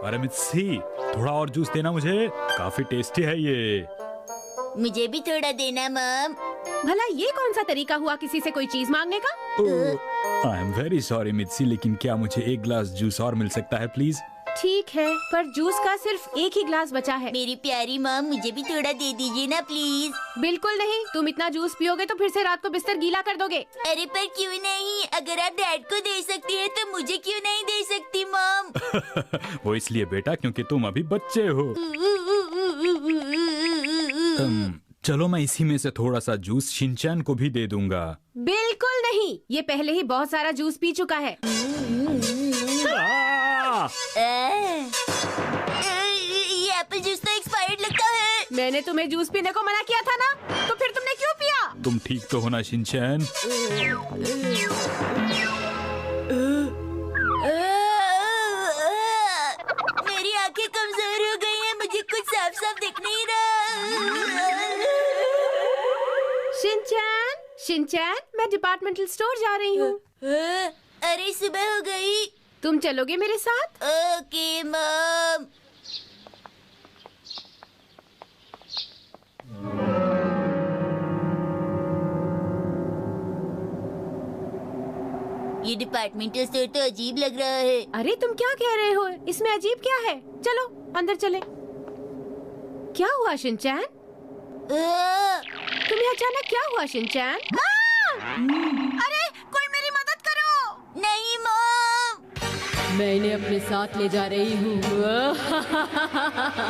अरे मित्सी, थोड़ा और जूस देना मुझे, काफी टेस्टी है ये। मुझे भी थोड़ा देना मॉम। भला ये कौन सा तरीका हुआ किसी से कोई चीज मांगने का? आई एम वेरी सॉरी मित्सी, लेकिन क्या मुझे एक ग्लास जूस और मिल सकता है प्लीज? ठीक है, पर जूस का सिर्फ एक ही ग्लास बचा है। मेरी प्यारी मॉम, मुझे भी थोड़ा दे दीजिए ना प्लीज। बिल्कुल नहीं, तुम इतना जूस पियोगे तो फिर से रात को बिस्तर गीला कर दोगे। अरे पर क्यों नहीं, अगर आप डैड को दे सकती हैं तो मुझे क्यों नहीं दे सकती मॉम? वो इसलिए बेटा क्योंकि तुम अभी बच्चे हो। चलो मैं इसी में से थोड़ा सा जूस शिनचैन को भी दे दूंगा। बिल्कुल नहीं, ये पहले ही बहुत सारा जूस पी चुका है। ये एप्पल जूस तो एक्सपायर्ड लगता है। मैंने तुम्हें जूस पीने को मना किया था ना, तो फिर तुमने क्यों पिया? तुम ठीक तो हो ना शिनचैन? मेरी आंखें कमजोर हो गई हैं, मुझे कुछ साफ साफ दिख नहीं रहा। शिनचैन, शिनचैन, मैं डिपार्टमेंटल स्टोर जा रही हूँ। अरे सुबह हो गई। तुम चलोगे मेरे साथ? Okay mom. ये डिपार्टमेंटल स्टोर तो अजीब लग रहा है। अरे तुम क्या कह रहे हो, इसमें अजीब क्या है? चलो अंदर चले। क्या हुआ शिनचैन? तुम्हें अचानक क्या हुआ शिनचैन? अरे कोई मेरी मदद करो। नहीं मॉम। मैं इन्हें अपने साथ ले जा रही हूँ।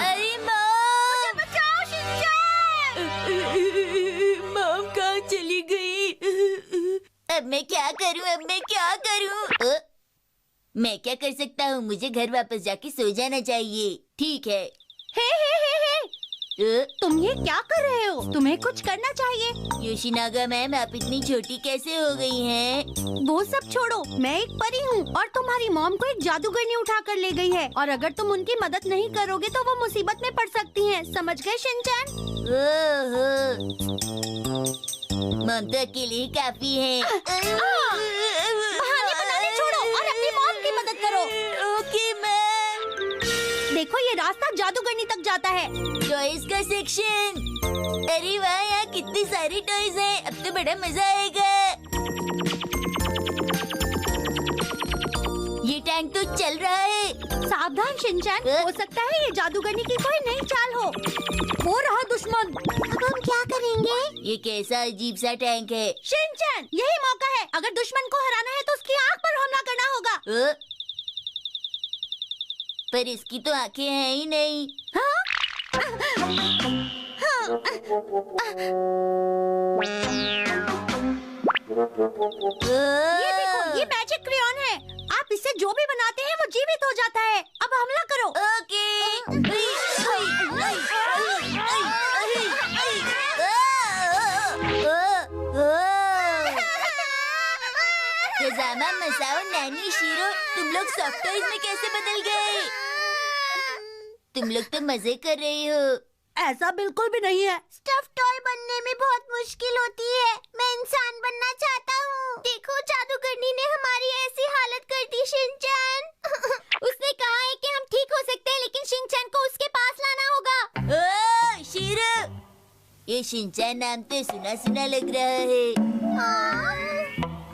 अरे मॉम, मुझे बचाओ शिनचैन। मॉम कहाँ चली गई? अब मैं क्या करूँ, अब मैं क्या करूँ? मैं क्या कर सकता हूँ, मुझे घर वापस जाके सो जाना चाहिए। ठीक है। हे हे हे हे, तुम ये क्या कर रहे हो? तुम्हें कुछ करना चाहिए। योशिनागा मैम, आप इतनी छोटी कैसे हो गई हैं? वो सब छोड़ो, मैं एक परी हूँ और तुम्हारी मॉम को एक जादूगरनी उठा कर ले गई है, और अगर तुम उनकी मदद नहीं करोगे तो वो मुसीबत में पड़ सकती हैं। समझ गए शिनचैन? मॉम तो अकेले ही काफी है। बहाने बनाने छोड़ो और अपनी मॉम की मदद करो। Okay ma'am. देखो ये रास्ता जादूगरनी तक जाता है। टॉयज का सेक्शन। अरे वाह, यहाँ कितनी सारी टॉयज हैं। अब तो बड़ा मजा आएगा। ये टैंक तो चल रहा है। सावधान शिनचैन, हो सकता है ये जादूगरनी की कोई नई चाल हो। वो रहा दुश्मन। अब हम क्या करेंगे? ये कैसा अजीब सा टैंक है? शिनचैन, यही मौका है। अगर दुश्मन को हराना है तो उसकी आँख पर हमला करना होगा। पर इसकी तो आंखें हैं ही नहीं। ये देखो, ये मैजिक क्रेयॉन है। आप इससे जो भी बनाते हैं वो जीवित हो जाता है। अब हमला करो। ओके। खजामा, मसाओ, नैनी, शीरो, तुम लोग सॉफ्ट टॉयज में कैसे बदल गए? तुम लोग तो मजे कर रहे हो। ऐसा बिल्कुल भी नहीं है। स्टफ टॉय बनने में बहुत मुश्किल होती है। मैं इंसान बनना चाहता हूँ। देखो, जादूगरनी ने हमारी ऐसी हालत कर दी शिनचैन। उसने कहा है कि हम ठीक हो सकते हैं, लेकिन शिनचैन को उसके पास लाना होगा। ओह, शीरो, ये शिनचैन नाम तो सुना सुना लग रहा है।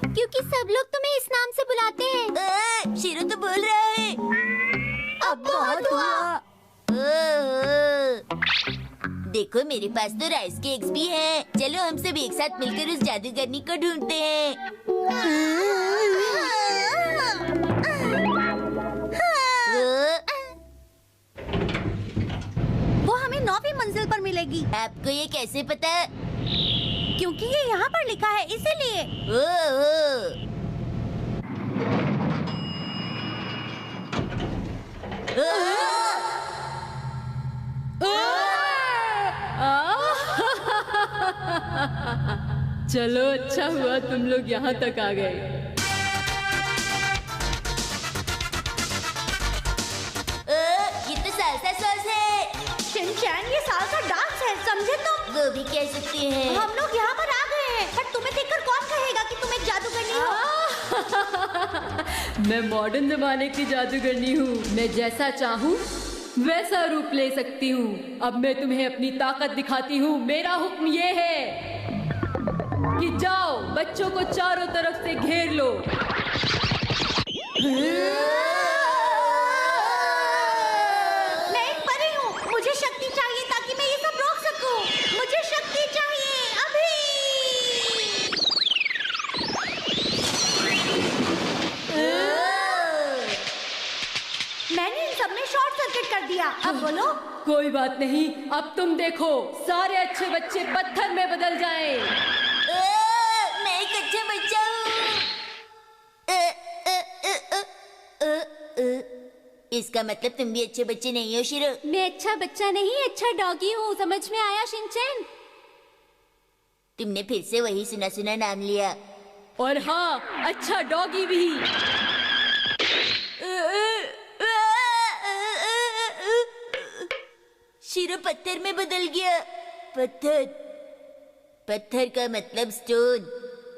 क्योंकि सब लोग तुम्हें इस नाम से बुलाते हैं। शीरो तो बोल रहा है। अब बहुत हुआ। देखो, मेरे पास तो राइस केक्स भी हैं। चलो हम सब एक साथ मिलकर उस जादूगरनी को ढूंढते हैं। वो हमें 9वीं मंजिल पर मिलेगी। आपको ये कैसे पता? क्योंकि ये यहाँ पर लिखा है, इसीलिए। चलो, अच्छा हुआ तुम लोग यहाँ तक आ गए। ये तो सालसा सॉस है। शिनचैन, ये सालसा डांस है, समझे तुम? वो भी कह सकते हैं। हम लोग यहाँ पर आ गए हैं, पर तुम्हें देखकर कौन कहेगा कि तुम एक जादूगरनी हो? मैं मॉडर्न जमाने की जादूगरनी हूँ। मैं जैसा चाहूँ वैसा रूप ले सकती हूँ। अब मैं तुम्हें अपनी ताकत दिखाती हूँ। मेरा हुक्म ये है कि जाओ, बच्चों को चारों तरफ से घेर लो। मैं एक परी हूँ, मुझे शक्ति चाहिए ताकि मैं ये सब रोक सकूं। मुझे शक्ति चाहिए अभी। मैंने इन सब में शॉर्ट सर्किट कर दिया। अब बोलो। कोई बात नहीं, अब तुम देखो, सारे अच्छे बच्चे पत्थर में बदल जाएं। मैं एक अच्छा बच्चा हूँ। इसका मतलब तुम भी अच्छे बच्चे नहीं हो शिरो। मैं अच्छा बच्चा नहीं, अच्छा डॉगी हूँ। समझ में आया शिनचैन? तुमने फिर से वही सुना सुना नाम लिया। और हाँ, अच्छा डॉगी भी। शिरो पत्थर में बदल गया। पत्थर, पत्थर का मतलब स्टोन,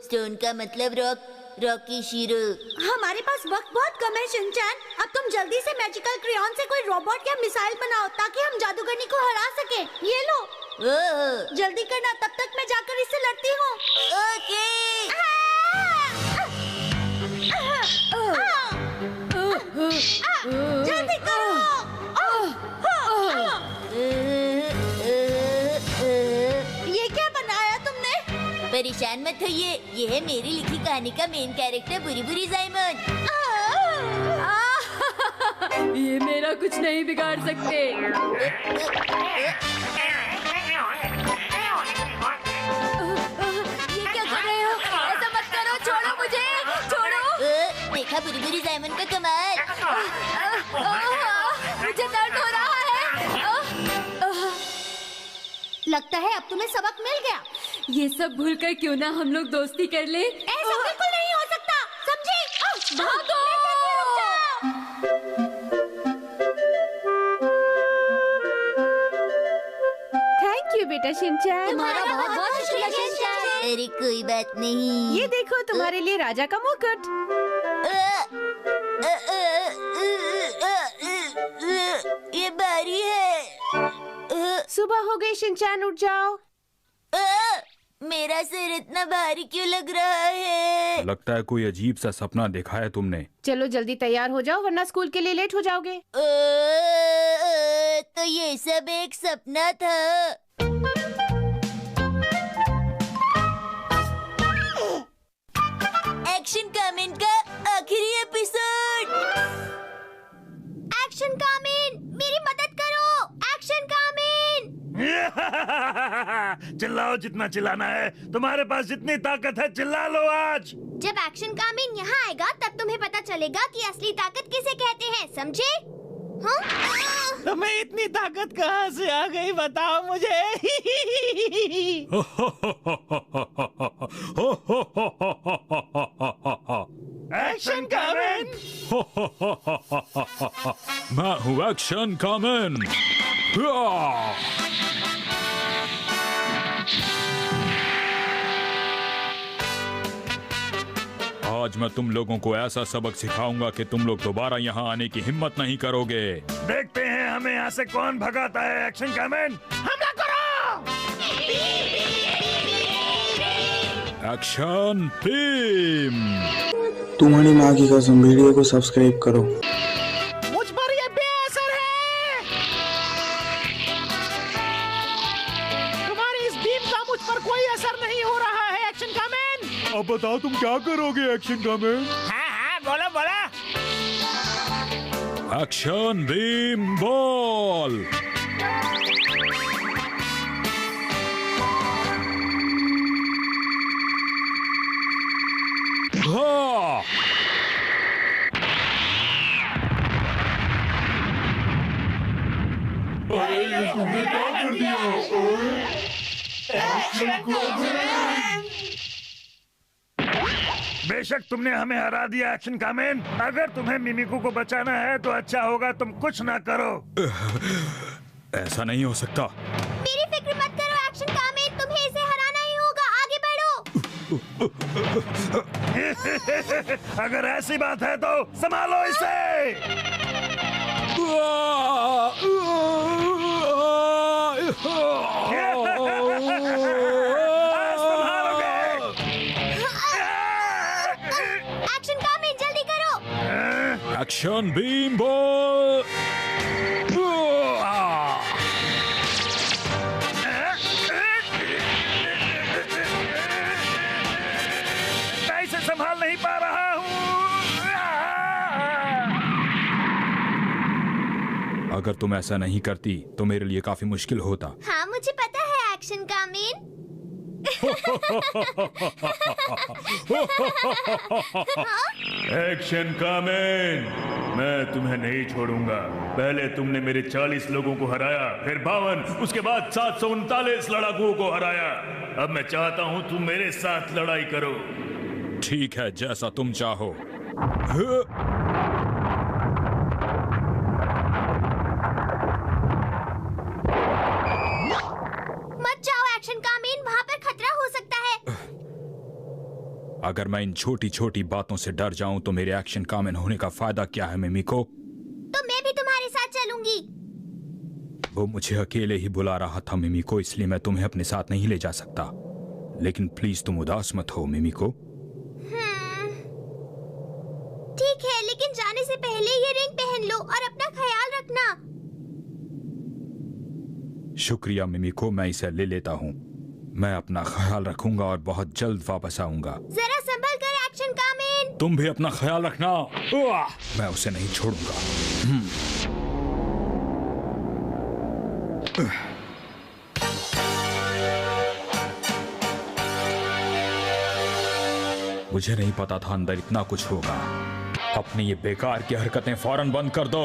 स्टोन का मतलब रॉक, रॉकी शिरो। हमारे पास वक्त बहुत कम है शिनचैन। अब तुम जल्दी से मैजिकल क्रेयॉन से कोई रोबोट या मिसाइल बनाओ ताकि हम जादूगरनी को हरा सके। ये लो। ओह, जल्दी करना, तब तक मैं जाकर इससे लड़ती हूँ। ओके। जल्दी करो। ये क्या बनाया तुमने? परेशान मत होइए, ये है मेरी लिखी कहानी का मेन कैरेक्टर बुरी बुरी जाइमन। ये मेरा कुछ नहीं बिगाड़ सकते। ये क्या कर रहे हो? ऐसा मत करो, छोड़ो मुझे, छोड़ो। देखा बुरी बुरी जाइमन का कमाल। मुझे दर्द हो रहा है। लगता है अब तुम्हें सबक मिल गया। ये सब भूलकर क्यों ना हम लोग दोस्ती कर ले। ऐसा बिल्कुल नहीं हो सकता, समझे? भागो! थैंक यू बेटा शिनचैन। तुम्हारा बहुत बहुत शुक्रिया शिनचैन। अरे कोई बात नहीं। ये देखो तुम्हारे लिए राजा का मुकुट। ये भारी है। सुबह हो गई शिनचैन, उठ जाओ। मेरा सिर इतना भारी क्यों लग रहा है? लगता है कोई अजीब सा सपना देखा है तुमने। चलो जल्दी तैयार हो जाओ वरना स्कूल के लिए लेट हो जाओगे। तो ये सब एक सपना था। एक्शन कामेंट का आखिरी एपिसोड। एक्शन कामिन, मेरी मदद करो। एक्शन कामिन। चिल्लाओ जितना चिल्लाना है, तुम्हारे पास जितनी ताकत है चिल्ला लो आज। जब एक्शन कामिन यहाँ आएगा तब तुम्हें पता चलेगा कि असली ताकत किसे कहते हैं, समझे? हाँ? तुम्हें इतनी ताकत कहाँ से आ गई बताओ मुझे। एक्शन कामेन। मैं हूँ एक्शन कामेन। आज मैं तुम लोगों को ऐसा सबक सिखाऊंगा कि तुम लोग दोबारा यहाँ आने की हिम्मत नहीं करोगे। देखते हैं हमें यहाँ से कौन भगाता है। एक्शन कामेन, हमला करो। Action team. तुम्हारी माँ की कसम, वीडियो को सब्सक्राइब करो। मुझ पर ये बेअसर है। तुम्हारी इस बीम का मुझ पर कोई असर नहीं हो रहा है एक्शन कामेन। अब बताओ तुम क्या करोगे एक्शन कामेन? हाँ बोलो बोलो। Action beam ball. हाँ। बेशक तुमने हमें हरा दिया एक्शन कामेन। अगर तुम्हें मिमिको को बचाना है तो अच्छा होगा तुम कुछ ना करो। ऐसा नहीं हो सकता। मेरी फिक्र मत करो एक्शन कामिन, तुम्हें इसे हराना ही होगा। आगे बढ़ो। अगर ऐसी बात है तो संभालो इसे। संभालोगे? एक्शन कामिन, जल्दी करो। Action beam ball. मैं इसे संभाल नहीं पा रहा हूँ। अगर तुम ऐसा नहीं करती तो मेरे लिए काफी मुश्किल होता। हाँ, मुझे पता है एक्शन कामिन। एक्शन कामेन, मैं तुम्हें नहीं छोड़ूंगा। पहले तुमने मेरे 40 लोगों को हराया, फिर 52, उसके बाद 739 लड़ाकुओं को हराया। अब मैं चाहता हूं तुम मेरे साथ लड़ाई करो। ठीक है, जैसा तुम चाहो। मत जाओ एक्शन कामिन, वहाँ पर खतरा हो सकता है। अगर मैं इन छोटी छोटी बातों से डर जाऊं तो मेरे एक्शन कामिन होने का फायदा क्या है मिमिको? तो मैं भी तुम्हारे साथ चलूंगी। वो मुझे अकेले ही बुला रहा था मिमिको, इसलिए मैं तुम्हें अपने साथ नहीं ले जा सकता। लेकिन प्लीज तुम उदास मत हो मिमिको। ठीक है, लेकिन जाने से पहले ये रिंग पहन लो और अपना ख्याल रखना। शुक्रिया मिमिको, मैं इसे ले लेता हूँ। मैं अपना ख्याल रखूंगा और बहुत जल्द वापस आऊंगा। जरा संभल कर एक्शन कामिन। तुम भी अपना ख्याल रखना। मैं उसे नहीं छोड़ूंगा। मुझे नहीं पता था अंदर इतना कुछ होगा। अपनी ये बेकार की हरकतें फौरन बंद कर दो।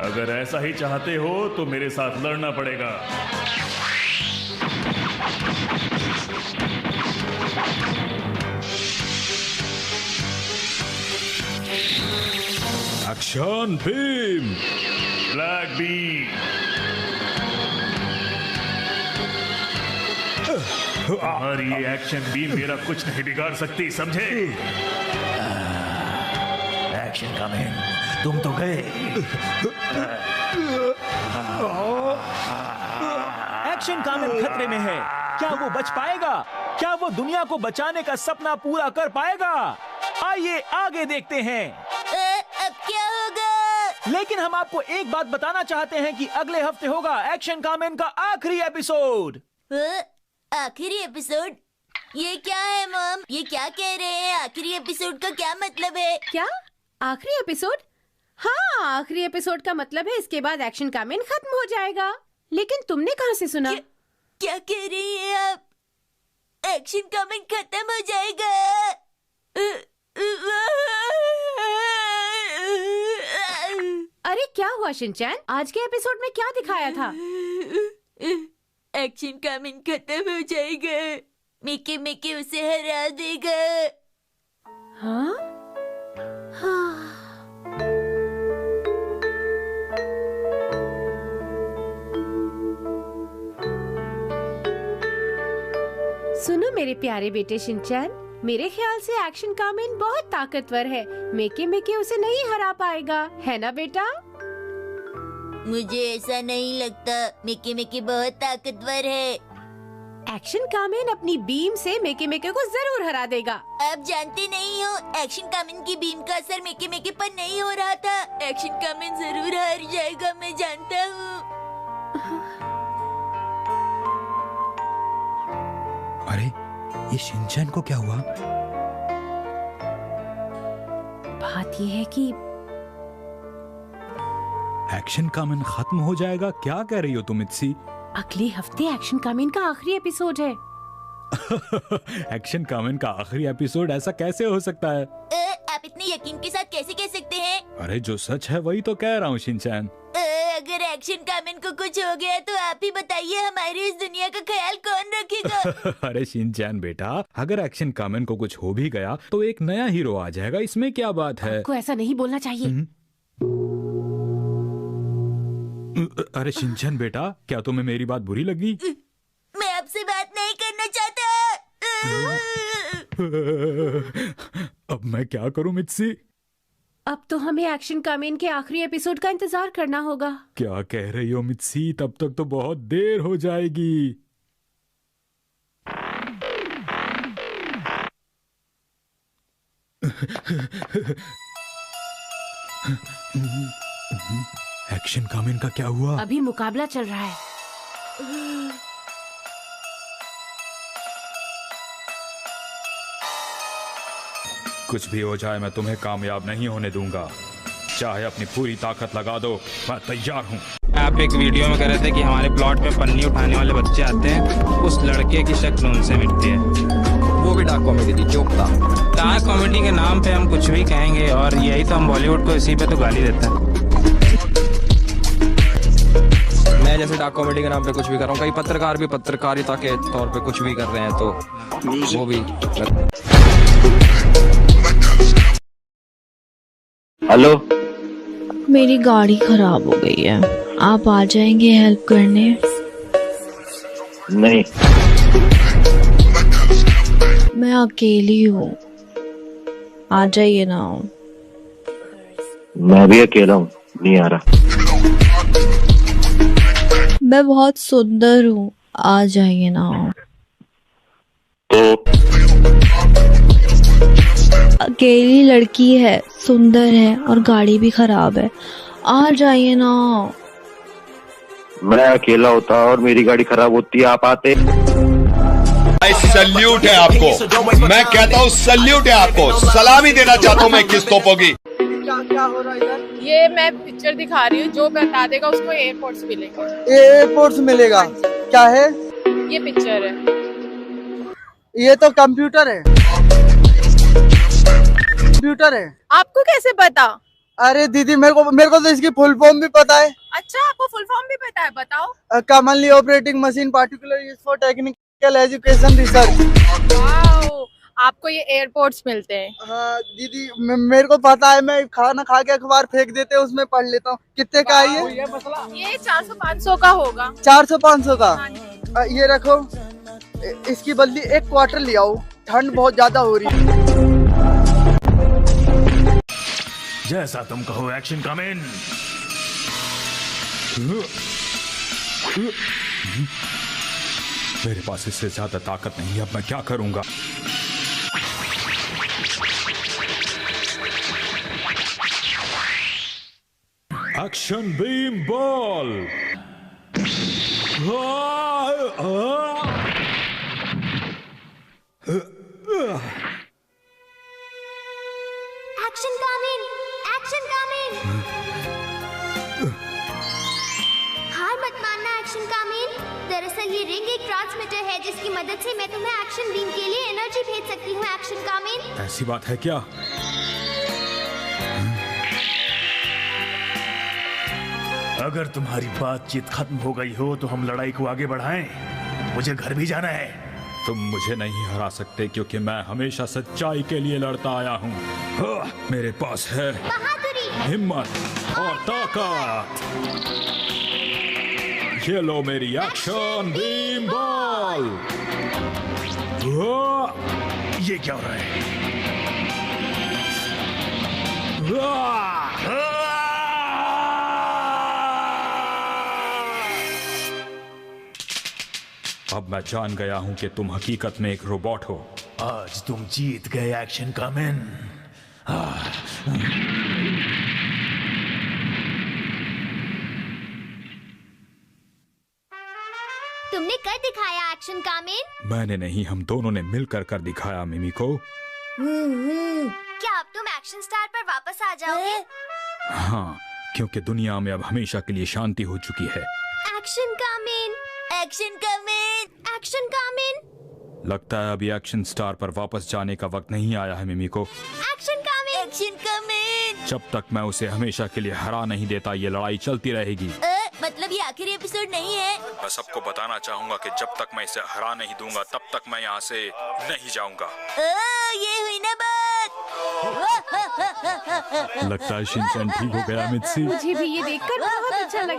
अगर ऐसा ही चाहते हो तो मेरे साथ लड़ना पड़ेगा। Action beam. Black beam. तुम्हारी ये एक्शन बीम मेरा कुछ नहीं बिगाड़ सकती, समझे? एक्शन कामिन, तुम तो गए। एक्शन कामिन खतरे में है। क्या वो बच पाएगा? क्या वो दुनिया को बचाने का सपना पूरा कर पाएगा? आइए आगे देखते हैं। अब क्या होगा? लेकिन हम आपको एक बात बताना चाहते हैं कि अगले हफ्ते होगा एक्शन कामिन का आखिरी एपिसोड। आखिरी एपिसोड? ये क्या है मॉम? ये क्या कह रहे हैं? आखिरी एपिसोड का क्या मतलब है? क्या आखिरी एपिसोड? हाँ, आखिरी एपिसोड का मतलब है इसके बाद एक्शन कामिन खत्म हो जाएगा। लेकिन तुमने कहाँ से सुना? क्या कह रही हैं आप? एक्शन कामिन खत्म हो जाएगा? अरे क्या हुआ शिनचैन? आज के एपिसोड में क्या दिखाया था? एक्शन कामिन खत्म हो जाएगा। मिकी मिकी उसे हरा देगा। हाँ? हाँ। सुनो मेरे प्यारे बेटे शिनचैन, मेरे ख्याल से एक्शन कामिन बहुत ताकतवर है। मिकी मिकी उसे नहीं हरा पाएगा, है ना बेटा? मुझे ऐसा नहीं लगता। मिकी मिकी बहुत ताकतवर है। एक्शन कामिन अपनी बीम से मिकी मिकी को जरूर हरा देगा। आप जानते नहीं हो, एक्शन कामिन की बीम का असर मिकी मिकी पर नहीं हो रहा था। एक्शन कामिन जरूर हार जाएगा, मैं जानता हूँ। अरे ये शिनचैन को क्या हुआ? बात यह है कि एक्शन कामिन खत्म हो जाएगा? क्या कह रही हो तुम इत्सी? अगले हफ्ते एक्शन कामिन का आखिरी एपिसोड है। एक्शन कामिन का आखिरी एपिसोड? ऐसा कैसे हो सकता है? आप इतने यकीन के साथ कैसे कह सकते हैं? अरे जो सच है वही तो कह रहा हूँ शिनचैन। अगर एक्शन कामिन को कुछ हो गया तो आप ही बताइए, हमारी इस दुनिया का ख्याल कौन रखेगा? अरे शिनचैन बेटा, अगर एक्शन कामिन को कुछ हो भी गया तो एक नया हीरो आ जाएगा, इसमें क्या बात है? आपको ऐसा नहीं बोलना चाहिए। अरे शिनचैन बेटा, क्या तुम्हें मेरी बात बुरी लगी? मैं आपसे बात नहीं करना चाहता। अब मैं क्या करूं मित्सी? अब तो हमें एक्शन कामेन के आखिरी एपिसोड का इंतजार करना होगा। क्या कह रही हो मित्सी? तब तक तो बहुत देर हो जाएगी। एक्शन कामेन का क्या हुआ? अभी मुकाबला चल रहा है। कुछ भी हो जाए मैं तुम्हें कामयाब नहीं होने दूंगा। चाहे अपनी पूरी ताकत लगा दो, मैं तैयार हूँ। आप एक वीडियो में कह रहे थे कि हमारे प्लॉट में पन्नी उठाने वाले बच्चे आते हैं, उस लड़के की शक्ल उनसे मिटती है। वो भी डार्क कॉमेडी थी, जोक था। डार्क कॉमेडी के नाम पे हम कुछ भी कहेंगे, और यही तो हम बॉलीवुड को इसी पे तो गाली देते हैं। मैं जैसे डार्क कॉमेडी के नाम पे कुछ भी कर रहा हूँ, कई पत्रकार भी पत्रकारिता के तौर पे कुछ भी कर रहे हैं, तो वो भी। हेलो, मेरी गाड़ी खराब हो गई है, आप आ जाएंगे हेल्प करने? नहीं, मैं अकेली हूँ, आ जाइए ना। मैं भी अकेला हूँ, नहीं आ रहा। मैं बहुत सुंदर हूँ, आ जाइए ना। तो अकेली लड़की है, सुंदर है और गाड़ी भी खराब है, आ जाइए ना। मैं अकेला होता और मेरी गाड़ी खराब होती, आप आते। सल्यूट है आपको, मैं कहता हूँ सल्यूट है आपको, सलामी देना चाहता हूँ मैं किस तोपों की। क्या हो रहा है इधर? ये मैं पिक्चर दिखा रही हूँ, जो बता देगा उसको एयरपोर्ट्स मिलेगा। एयरपोर्ट्स मिलेगा? क्या है ये? पिक्चर है। ये तो कंप्यूटर है। कंप्यूटर है। आपको कैसे पता? अरे दीदी, मेरे को तो इसकी फुल फॉर्म भी पता है। अच्छा, आपको फुल फॉर्म भी पता है? बताओ। Commonly operating machine particular use for technical education research. Wow, आपको ये एयरपोर्ट्स मिलते हैं? हाँ दीदी, मेरे को पता है, मैं खाना खा के अखबार फेंक देते हैं, उसमें पढ़ लेता हूँ। कितने का है ये? ये 400-500 का होगा। 400-500 का? ये रखो, इसकी बदली 1 क्वार्टर ले आओ, ठंड बहुत ज्यादा हो रही है। जैसा तुम कहो एक्शन कामेन। मेरे पास इससे ज्यादा ताकत नहीं है, अब मैं क्या करूंगा? Action beam ball. Action Kamen, Action Kamen. हार मत मानना एक्शन कामेन। दरअसल ये रिंग एक ट्रांसमीटर है जिसकी मदद से मैं तुम्हें एक्शन बीम के लिए एनर्जी भेज सकती हूँ एक्शन कामेन। ऐसी बात है क्या? अगर तुम्हारी बातचीत खत्म हो गई हो तो हम लड़ाई को आगे बढ़ाएं। मुझे घर भी जाना है। तुम मुझे नहीं हरा सकते क्योंकि मैं हमेशा सच्चाई के लिए लड़ता आया हूँ। मेरे पास है बहादुरी, हिम्मत और ताकत। ये लो मेरी एक्शन बीम बॉल। ये क्या हो रहा है? अब मैं जान गया हूं कि तुम हकीकत में एक रोबोट हो। आज तुम जीत गए एक्शन कामेन। तुमने कर दिखाया एक्शन कामेन। मैंने नहीं, हम दोनों ने मिलकर कर दिखाया मिमी को। क्या अब तुम एक्शन स्टार पर वापस आ जाओगे? हाँ, क्योंकि दुनिया में अब हमेशा के लिए शांति हो चुकी है। Action Kamen, Action Kamen, Action Kamen. लगता है अभी एक्शन स्टार पर वापस जाने का वक्त नहीं आया है मिमी को। Action Kamen, Action Kamen. जब तक मैं उसे हमेशा के लिए हरा नहीं देता ये लड़ाई चलती रहेगी। मतलब ये आखिरी एपिसोड नहीं है? मैं सबको बताना चाहूंगा कि जब तक मैं इसे हरा नहीं दूंगा तब तक मैं यहाँ से नहीं जाऊंगा। ये हुई ना बात। लगता है शिनचैन ठीक हो गया मित्सी। मुझे भी ये देखकर बहुत अच्छा लगा।